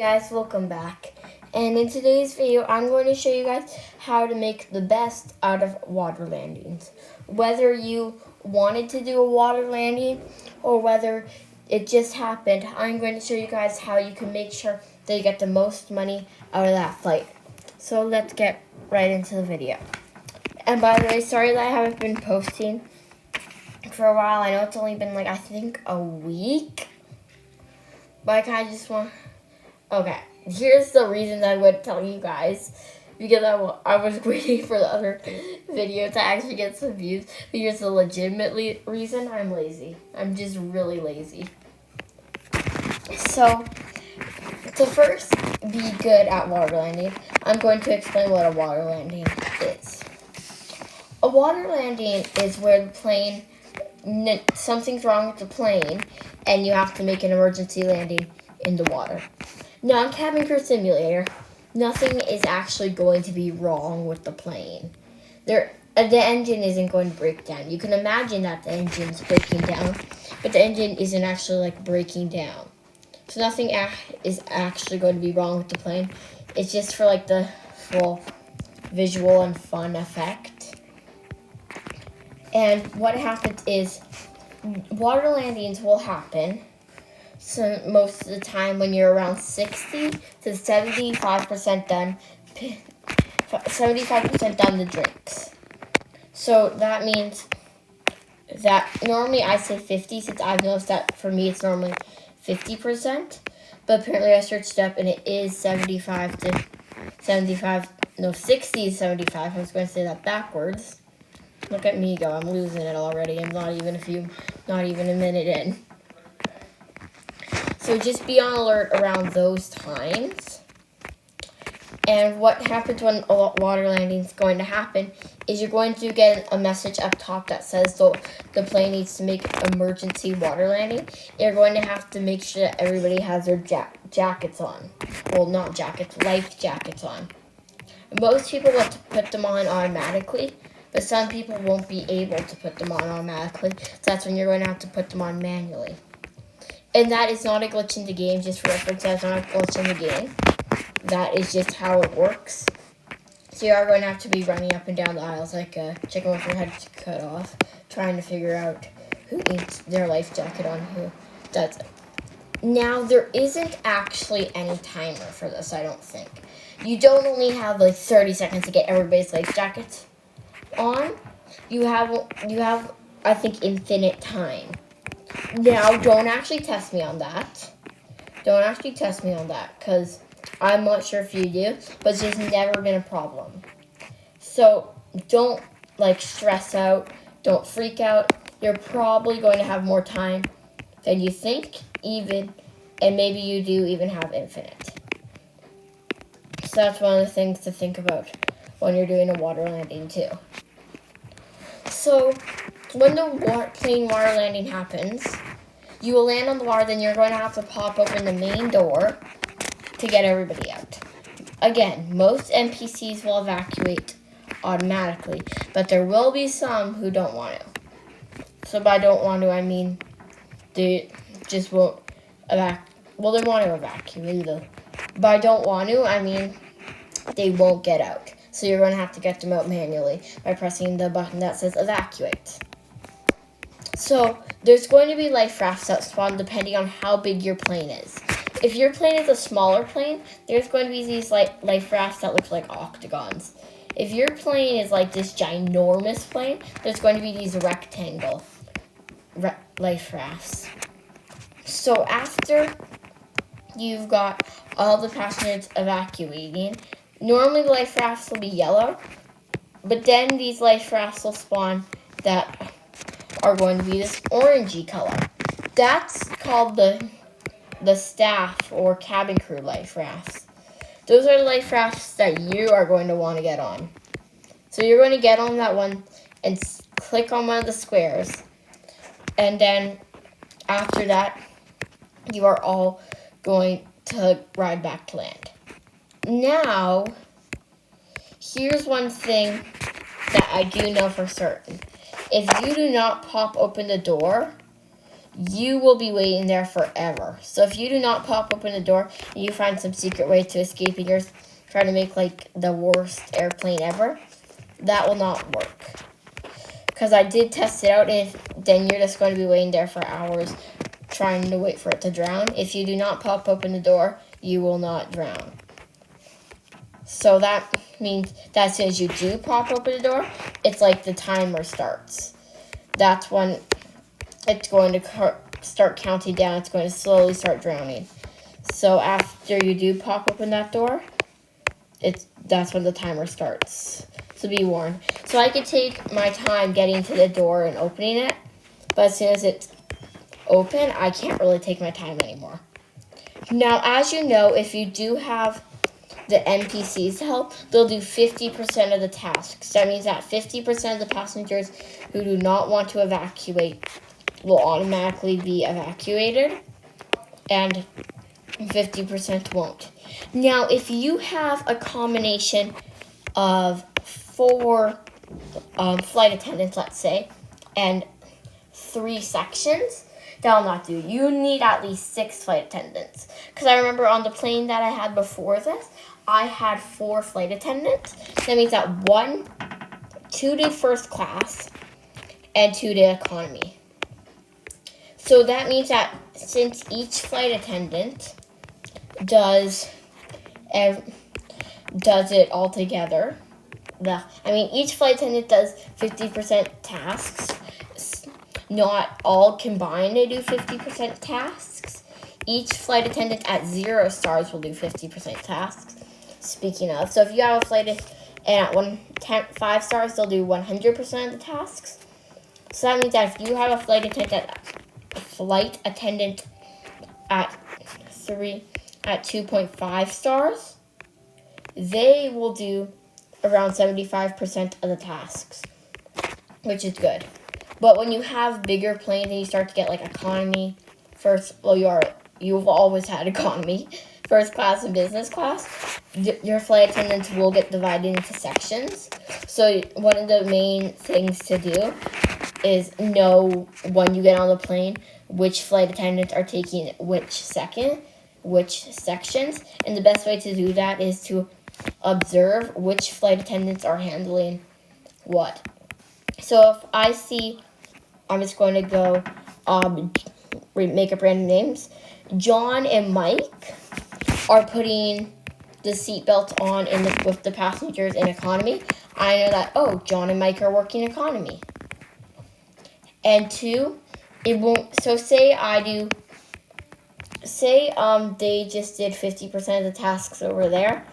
Guys, welcome back, and in today's video I'm going to show you guys how to make the best out of water landings. Whether you wanted to do a water landing or whether it just happened, I'm going to show you guys how you can make sure that you get the most money out of that flight. So let's get right into the video. And by the way, sorry that I haven't been posting for a while. I know it's only been I think a week, but I just want... Okay, here's the reason I would tell you guys, because I was waiting for the other video to actually get some views, but here's the legitimate reason. I'm lazy. I'm just really lazy. So, to first be good at water landing, I'm going to explain what a water landing is. A water landing is where the plane, something's wrong with the plane, and you have to make an emergency landing in the water. Now, in Cabin Crew Simulator, nothing is actually going to be wrong with the plane. The engine isn't going to break down. You can imagine that the engine's breaking down, but the engine isn't actually breaking down. So nothing is actually going to be wrong with the plane. It's just for the full visual and fun effect. And what happens is water landings will happen. So most of the time when you're around 60 to 75% done, 75% done the drinks. So that means that normally I say 50, since I've noticed that for me it's normally 50%. But apparently I searched it up and it is 65 to 75, no 60 to 75. I was going to say that backwards. Look at me go, I'm losing it already. I'm not even a minute in. So just be on alert around those times. And what happens when a water landing is going to happen is you're going to get a message up top that says the plane needs to make emergency water landing. You're going to have to make sure that everybody has their jackets on. Well, not jackets, life jackets on. Most people want to put them on automatically, but some people won't be able to put them on automatically. So that's when you're going to have to put them on manually. And that is not a glitch in the game, just for reference, that's not a glitch in the game. That is just how it works. So you are going to have to be running up and down the aisles like a chicken with your head cut off, trying to figure out who needs their life jacket on, who doesn't. Now, there isn't actually any timer for this, I don't think. You don't only have 30 seconds to get everybody's life jackets on. You have, I think, infinite time. Now, don't actually test me on that. Don't actually test me on that, because I'm not sure if you do, but it's just never been a problem. So, don't, stress out. Don't freak out. You're probably going to have more time than you think, and maybe you do even have infinite. So that's one of the things to think about when you're doing a water landing, too. So, when the plane water landing happens, you will land on the water, then you're going to have to pop open the main door to get everybody out. Again, most NPCs will evacuate automatically, but there will be some who don't want to. So by don't want to, I mean they just won't evacuate. Well, they want to evacuate. By don't want to, I mean they won't get out. So you're going to have to get them out manually by pressing the button that says evacuate. So there's going to be life rafts that spawn depending on how big your plane is. If your plane is a smaller plane, there's going to be these life rafts that look like octagons. If your plane is this ginormous plane, there's going to be these rectangle life rafts. So after you've got all the passengers evacuating, normally the life rafts will be yellow, but then these life rafts will spawn that are going to be this orangey color. That's called the staff or cabin crew life rafts. Those are the life rafts that you are going to want to get on. So you're going to get on that one and click on one of the squares. And then after that, you are all going to ride back to land. Now, here's one thing that I do know for certain. If you do not pop open the door, you will be waiting there forever. So if you do not pop open the door and you find some secret way to escape and you're trying to make like the worst airplane ever, that will not work. Because I did test it out, and then you're just going to be waiting there for hours trying to wait for it to drown. If you do not pop open the door, you will not drown. So that means that as soon as you do pop open the door, it's like the timer starts. That's when it's going to start counting down. It's going to slowly start drowning. So after you do pop open that door, that's when the timer starts. So be warned. So I could take my time getting to the door and opening it, but as soon as it's open, I can't really take my time anymore. Now, as you know, if you do have the NPCs to help, they'll do 50% of the tasks. That means that 50% of the passengers who do not want to evacuate will automatically be evacuated, and 50% won't. Now, if you have a combination of 4 flight attendants, let's say, and 3 sections, that'll not do. You need at least 6 flight attendants. Because I remember on the plane that I had before this, I had 4 flight attendants. That means that 2 did first class and 2 did economy. So that means that since each flight attendant does it all together, each flight attendant does 50% tasks. Not all combined to do 50% tasks. Each flight attendant at 0 stars will do 50% tasks. Speaking of, so if you have a flight and at 5 stars, they'll do 100% of the tasks. So that means that if you have a flight attendant at 2.5 stars, they will do around 75% of the tasks, which is good. But when you have bigger planes and you start to get like economy, you've always had economy, first class and business class, your flight attendants will get divided into sections. So one of the main things to do is know when you get on the plane which flight attendants are taking which sections. And the best way to do that is to observe which flight attendants are handling what. So if I see, I'm just going to go make up random names. John and Mike are putting the seatbelt on with the passengers in economy. I know that, John and Mike are working economy. And 2, it won't, so say they just did 50% of the tasks over there.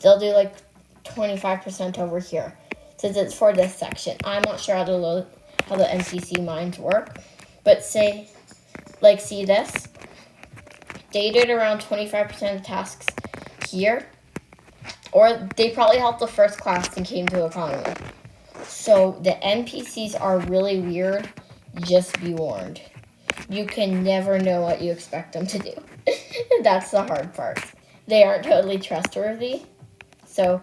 They'll do like 25% over here, since it's for this section. I'm not sure how the NPC minds work, but see this? They did around 25% of the tasks here, or they probably helped the first class and came to economy. So the NPCs are really weird. Just be warned. You can never know what you expect them to do. That's the hard part. They aren't totally trustworthy. So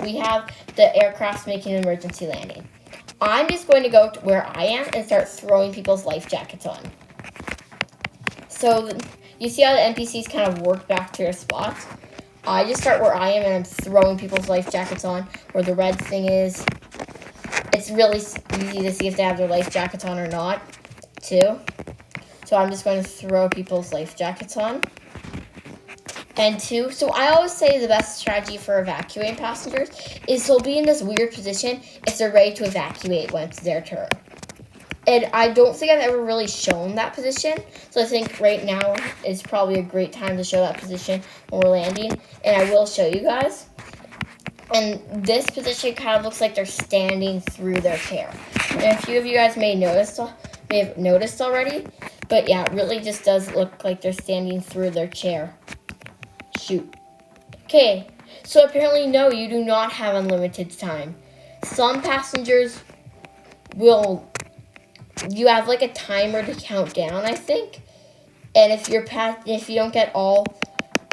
we have the aircraft making an emergency landing. I'm just going to go to where I am and start throwing people's life jackets on. So you see how the NPCs kind of work back to their spots? I just start where I am and I'm throwing people's life jackets on where the red thing is. It's really easy to see if they have their life jackets on or not, too. So I'm just going to throw people's life jackets on. And 2, so I always say the best strategy for evacuating passengers is they'll be in this weird position if they're ready to evacuate when it's their turn. And I don't think I've ever really shown that position. So I think right now is probably a great time to show that position when we're landing. And I will show you guys. And this position kind of looks like they're standing through their chair. And a few of you guys may have noticed already. But yeah, it really just does look like they're standing through their chair. Shoot. Okay, so apparently no, you do not have unlimited time. Some passengers you have like a timer to count down, I think. And if you don't get all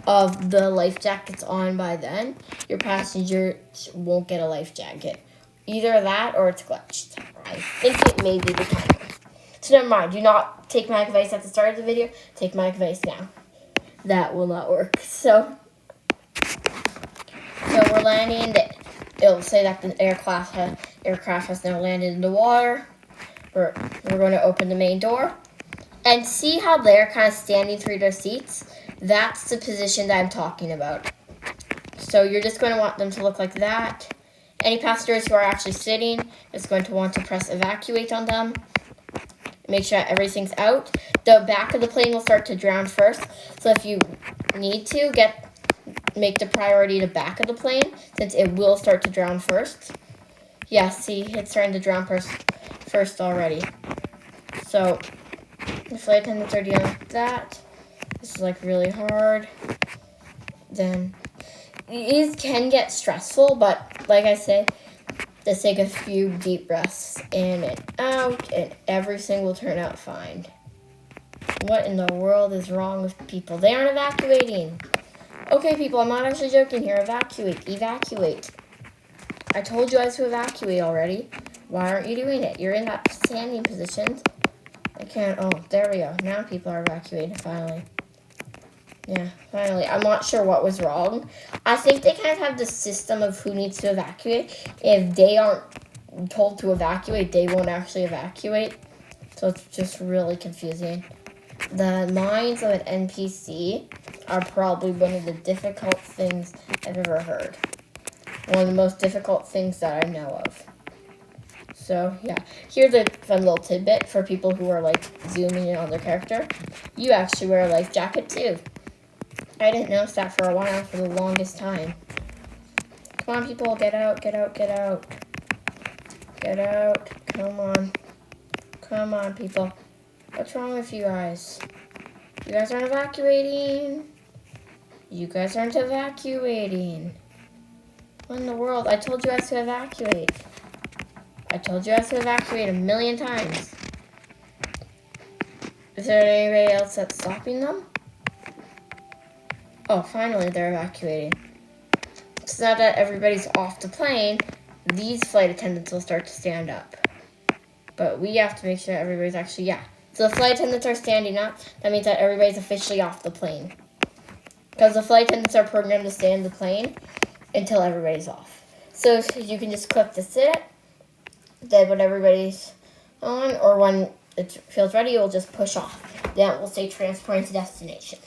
of the life jackets on by then, your passengers won't get a life jacket. Either that or it's glitched. I think it may be the timer. So never mind. Do not take my advice at the start of the video. Take my advice now. That will not work. So we're landing. It'll say that the aircraft has now landed in the water. We're going to open the main door. And see how they're kind of standing through their seats? That's the position that I'm talking about. So you're just going to want them to look like that. Any passengers who are actually sitting is going to want to press evacuate on them. Make sure that everything's out. The back of the plane will start to drown first. So if you need to, make the priority the back of the plane, since it will start to drown first. Yeah, see, it's starting to drown first already. So the flight attendants are dealing with that. This is like really hard. Then these can get stressful, but like I said, just take a few deep breaths in and out, and everything will turn out fine. What in the world is wrong with people? They aren't evacuating. Okay, people, I'm not actually joking here. Evacuate. Evacuate. I told you guys to evacuate already. Why aren't you doing it? You're in that standing position. I can't. Oh, there we go. Now people are evacuating, finally. Yeah, finally. I'm not sure what was wrong. I think they kind of have the system of who needs to evacuate. If they aren't told to evacuate, they won't actually evacuate. So it's just really confusing. The minds of an NPC are probably one of the difficult things I've ever heard. One of the most difficult things that I know of. So, yeah. Here's a fun little tidbit for people who are, like, zooming in on their character. You actually wear a life jacket, too. I didn't notice that for a while, for the longest time. Come on, people. Get out, get out, get out. Get out. Come on. Come on, people. What's wrong with you guys? You guys aren't evacuating. You guys aren't evacuating. What in the world? I told you guys to evacuate. I told you guys to evacuate 1,000,000 times. Is there anybody else that's stopping them? Oh, finally they're evacuating. So now that everybody's off the plane, these flight attendants will start to stand up. But we have to make sure everybody's actually, yeah. So the flight attendants are standing up. That means that everybody's officially off the plane. Because the flight attendants are programmed to stay in the plane until everybody's off. So you can just click the sit. Then when everybody's on, or when it feels ready, you'll just push off. Then it will say transporting to destination.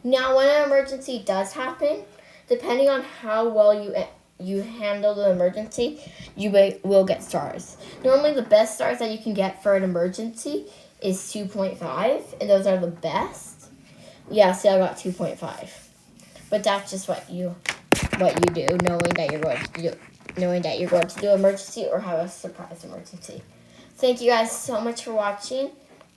Now, when an emergency does happen, depending on how well you handle the emergency, you will get stars. Normally, the best stars that you can get for an emergency is 2.5, and those are the best. Yeah, see, I got 2.5. But that's just what you do, knowing that you're going to do emergency or have a surprise emergency. Thank you guys so much for watching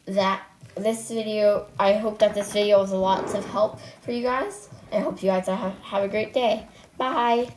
this video. I hope that this video was lots of help for you guys. I hope you guys have a great day. Bye.